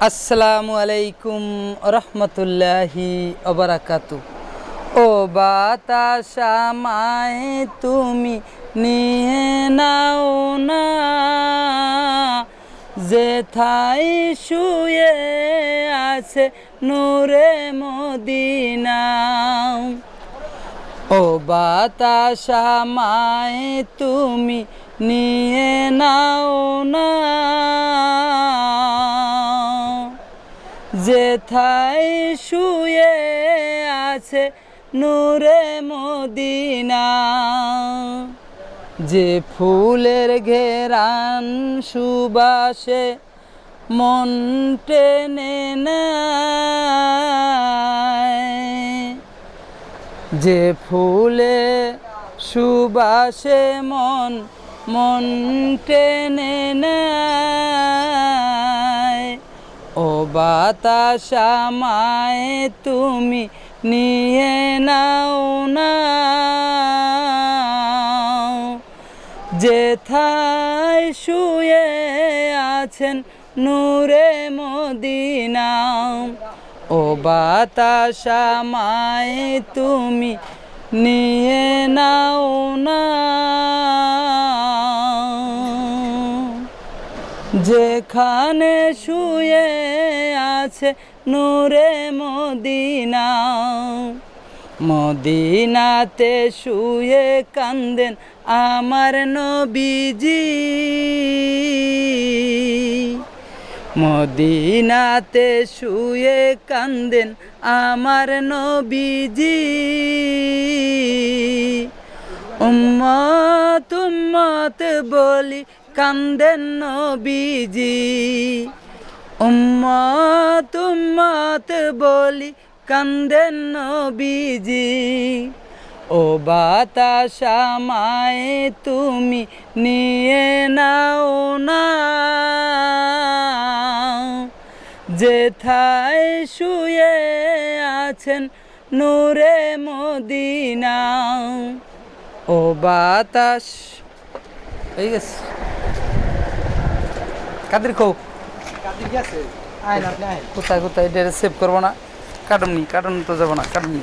আসসালামু আলাইকুম রহমতুল্লাহি ওবারাকাতু। ও বাতাস আমায় তুমি নিয়ে নাও না, যেথায় শুয়ে আছে নূরে মদিনা। ও বাতাস আমায় তুমি নিয়ে নাও না, যেথায় শুয়ে আছে নূরে মদিনা। যে ফুলের ঘেরান সুবাসে মন টেনে নেয়, যে ফুলে সুবাসে মন টেনে নেয়। ও বাতাস আমায় তুমি নিয়ে নাও না, যেথায় শুয়ে আছেন নূরে মদিনা। ও বাতাস আমায় তুমি নিয়ে নাও না, যেখানে শুয়ে আছে নূরে মদিনা। মদিনাতে শুয়ে কান্দেন আমার নবীজি, মদিনাতে শুয়ে কান্দেন আমার নবীজি। উম্মত উম্মত বলি কান্দেন নবীজি, উম্মত উম্মত বলি কান্দেন নবীজি। ও বাতাস আমায় তুমি নিয়ে নাও না, যেথায় শুয়ে আছেন নূরে মদিনা। ও বাতাস হয়ে গেছে কাদের খো কোথায় কোথায় এটা সেভ করবো না, কাটুন তো যাবো না, কাটুন